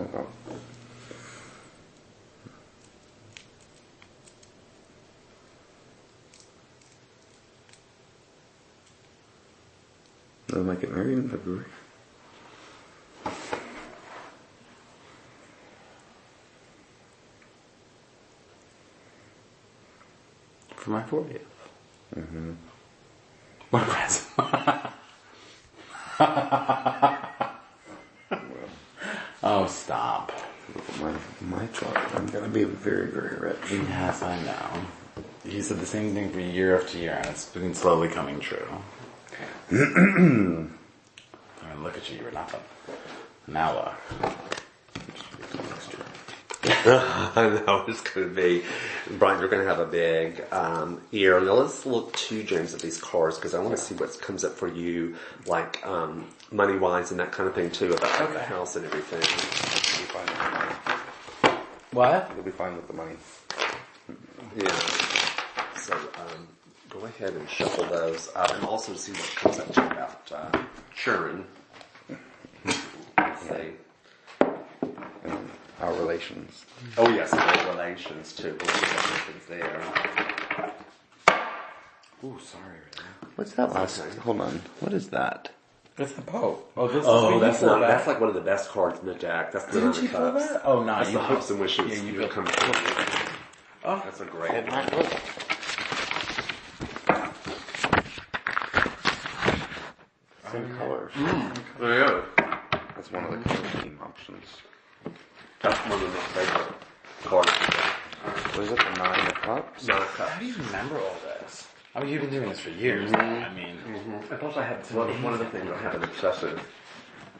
Okay. They might get married in February. For my 40th. Mm-hmm. What a present. Oh, stop. My truck. I'm gonna be very, very rich. Yes, I know. You said the same thing for year after year, and it's been slowly coming true. I mean, look at you, you were nothing. Now look. I know it's going to be, Brian, you're going to have a big year. Now let's look to James at these cards because I want to see what comes up for you, like money-wise and that kind of thing too, about the house and everything. You'll be fine with the money. What? You'll be fine with the money. Yeah. So go ahead and shuffle those up and also see what comes up to you about churn. Let's see. Our relations. Oh yes, our relations too. We'll see what happens there. Ooh, sorry. What's that last? Hold on. What is that? It's the Pope. Oh, that's not. That's like one of the best cards in the deck. That's the Didn't you pull that? Oh, no. That's the hopes and wishes. Yeah, you come. Oh, that's a great one. Same colors. There you go. That's one of the color scheme options. That's one of my favorite cards. What is it? The 9 of Cups? 9 of Cups. how do you remember all this? I mean, you've been doing this for years now. I mean... I thought I had one of the things I have an obsessive.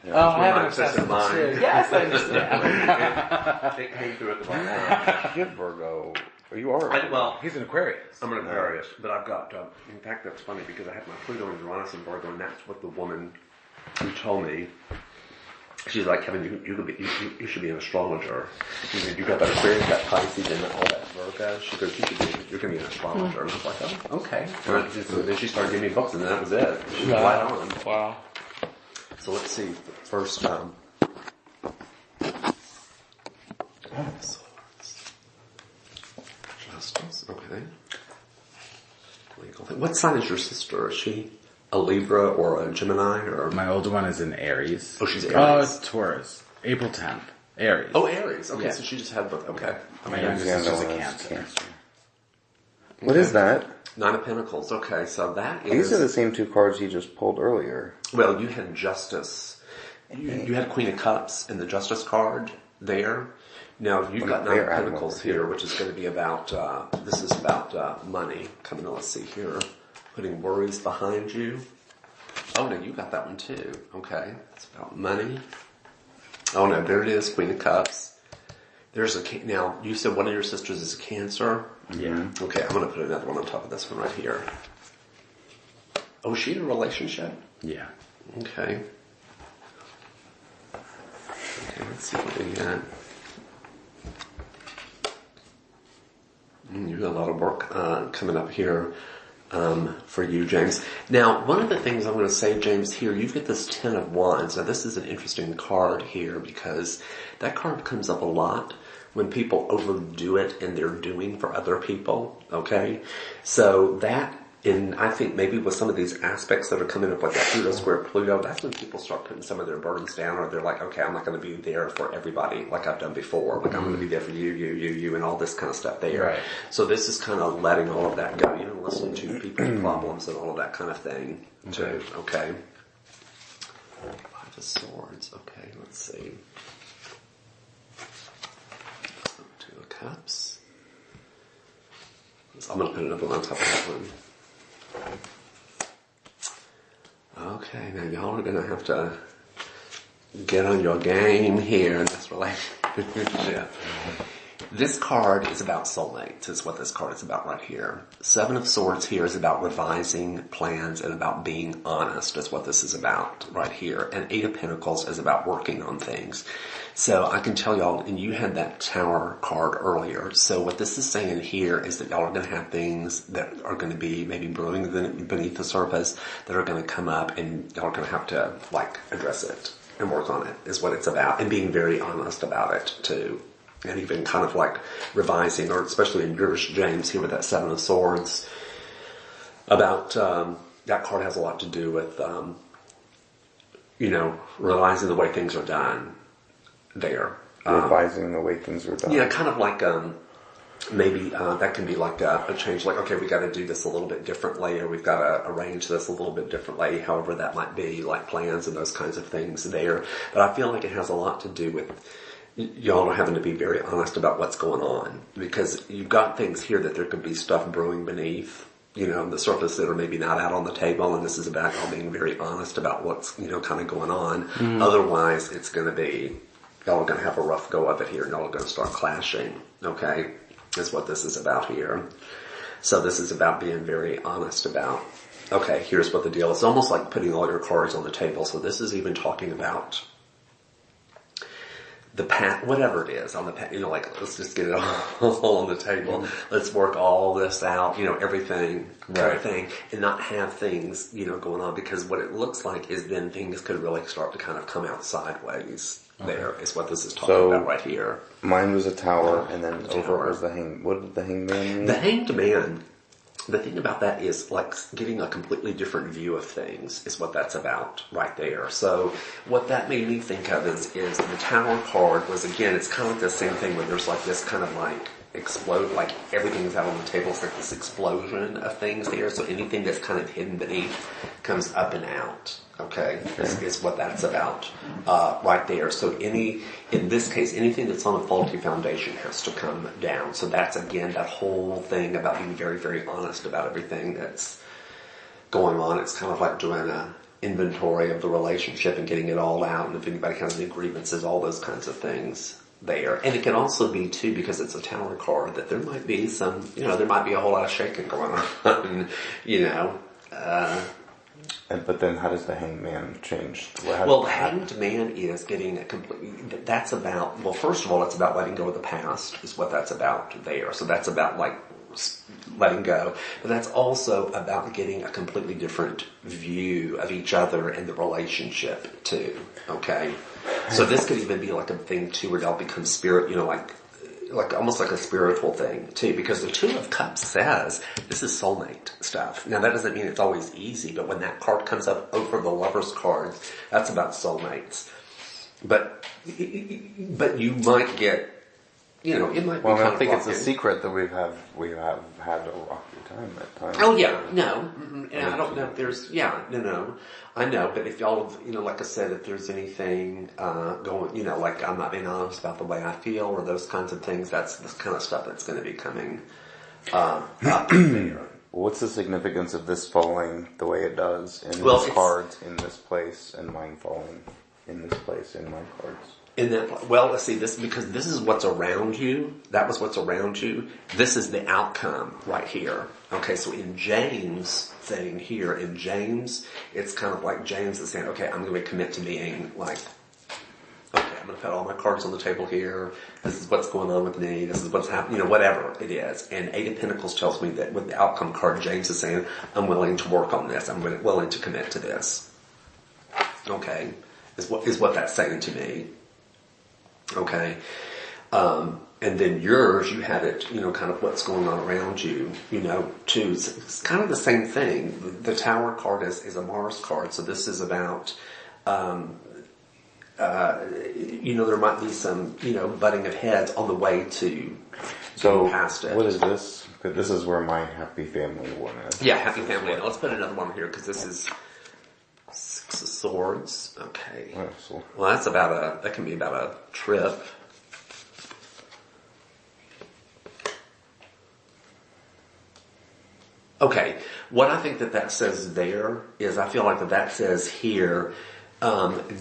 Yeah. Oh, I have an obsessive mind. too. Yes, I understand. It came through at the right time. You're Virgo. Or you are. Well, He's an Aquarius. I'm an Aquarius, but I've got, in fact, that's funny because I have my Pluto and Uranus in Virgo, and that's what the woman who told me, she's like, Kevin, you should be an astrologer. You got that Aquarius, that Pisces, and all that Virgo. She goes, you're going to be an astrologer. And I was like, oh, okay. So then she started giving me books, and then that was it. She was right on. Wow. So let's see. First, Justice, okay. Legal thing. What sign is your sister? Is she a Libra or a Gemini or? My older one is in Aries. Oh, she's Aries. Oh, it's Taurus. April 10th. Aries. Oh, Aries. Okay, Yeah. so she just had both. Okay. My youngest is just a Cancer. What is that? 9 of Pentacles. Okay, so that is. These are the same two cards you just pulled earlier. Well, you had Justice. You had Queen of Cups and the Justice card there. Now you've got 9 of Pentacles here, which is going to be about. This is about money. Coming on, let's see here. Putting worries behind you. Oh no, you got that one too. Okay, it's about money. Oh no, there it is, Queen of Cups. There's now you said one of your sisters is a Cancer. Yeah. Okay, I'm going to put another one on top of this one right here. Oh, is she in a relationship? Yeah. Okay. Okay, let's see what we got. You got a lot of work coming up here for you, James. Now, one of the things I'm going to say, James, here, you've got this 10 of Wands. Now, this is an interesting card here because that card comes up a lot when people overdo it in their doing for other people, okay? So that, and I think maybe with some of these aspects that are coming up like that Pluto square Pluto, that's when people start putting some of their burdens down, or they're like, okay, I'm not going to be there for everybody like I've done before. Like I'm going to be there for you, and all this kind of stuff there. Right. So this is kind of letting all of that go, listening to people's problems and all of that kind of thing too, okay? 5 of Swords, okay, let's see. 2 of Cups. I'm going to put another one on top of that one. Okay, now y'all are going to have to get on your game here in this relationship. This card is about soulmates, is what this card is about right here. 7 of Swords here is about revising plans and about being honest, is what this is about right here. And 8 of Pentacles is about working on things. So I can tell y'all, and you had that Tower card earlier, so what this is saying here is that y'all are going to have things that are going to be maybe brewing beneath the surface that are going to come up, and y'all are going to have to, like, address it. and work on it is what it's about, and being very honest about it too. And even kind of like revising, or especially in yours, James, here with that Seven of Swords, about that card has a lot to do with, realizing the way things are done there. Revising the way things are done. Yeah, kind of like maybe that can be like a change, like, okay, we got to do this a little bit differently, or we've got to arrange this a little bit differently, however that might be, like plans and those kinds of things there. But I feel like it has a lot to do with y'all are having to be very honest about what's going on, because you've got things here that there could be stuff brewing beneath, the surface that are maybe not out on the table, and this is about y'all being very honest about what's, kind of going on. Otherwise, it's going to be, y'all are going to have a rough go of it here, and y'all are going to start clashing, okay? Is what this is about here. So this is about being very honest about, okay, here's what the deal is. It's almost like putting all your cards on the table. So this is even talking about the path, whatever it is on the path, like, let's just get it all on the table. Let's work all this out, everything, kind of thing, and not have things, going on, because what it looks like is then things could really start to kind of come out sideways. There is what this is talking about right here. Mine was a tower, and then over was the hang. What did the hangman mean? The hanged man, the thing about that is like getting a completely different view of things is what that's about right there. So what that made me think of is the tower card was, again, it's kind of like the same thing where there's like this kind of like explode, like everything's out on the table. It's like this explosion of things there. So anything that's kind of hidden beneath comes up and out. Okay, is what that's about right there. So in this case, anything that's on a faulty foundation has to come down. So that's, again, that whole thing about being very, very honest about everything that's going on. It's kind of like doing an inventory of the relationship and getting it all out. And if anybody has any grievances, all those kinds of things there. And it can also be, too, because it's a tower card, that there might be some, there might be a whole lot of shaking going on, But then how does the hanged man change? The hanged man is getting a complete, that's about, well, first of all, it's about letting go of the past, is what that's about there. So that's about like letting go. But that's also about getting a completely different view of each other and the relationship too. Okay? So this could even be like a thing too where y'all become spirit, like almost like a spiritual thing too, because the Two of Cups says this is soulmate stuff. Now that doesn't mean it's always easy, but when that card comes up over the Lover's cards, that's about soulmates. But you might get, it might be Well, kind I think of it's a secret that we have had a rocky time at times. Oh yeah, no, and I don't know if there's, I know, but if y'all, like I said, if there's anything, going, like I'm not being honest about the way I feel or those kinds of things, that's the kind of stuff that's going to be coming, up there. What's the significance of this falling the way it does in Well, these cards in this place, and mine falling in this place in my cards? Let's see, because this is what's around you. That was what's around you. This is the outcome right here. Okay, so in James' thing here, it's kind of like James is saying, okay, I'm going to commit to being like, okay, I'm going to put all my cards on the table here. This is what's going on with me. This is what's happening, whatever it is. And Eight of Pentacles tells me that with the outcome card, James is saying, I'm willing to work on this. I'm willing to commit to this. Okay, is what that's saying to me. Okay. And then yours, you had it, kind of what's going on around you, too. It's kind of the same thing. The Tower card is a Mars card, so this is about, there might be some, butting of heads on the way to past it. What is this? This is where my happy family one is. Yeah, happy family. Now let's put another one here, because this is Six of Swords. Okay. Well, that can be about a trip. Okay, what I think that says there is, I feel like that says here,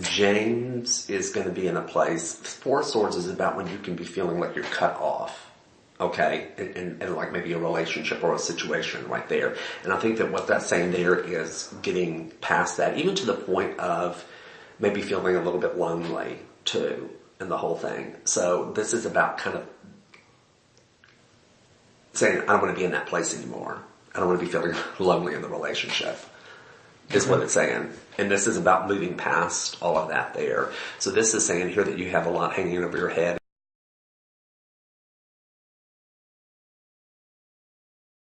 James is going to be in a place. Four of Swords is about when you can be feeling like you're cut off. Okay, and like maybe a relationship or a situation right there. And I think that what that's saying there is getting past that, even to the point of maybe feeling a little bit lonely too, in the whole thing. So this is about kind of saying, I don't want to be in that place anymore. I don't want to be feeling lonely in the relationship. is what it's saying. And this is about moving past all of that there. So this is saying here that you have a lot hanging over your head.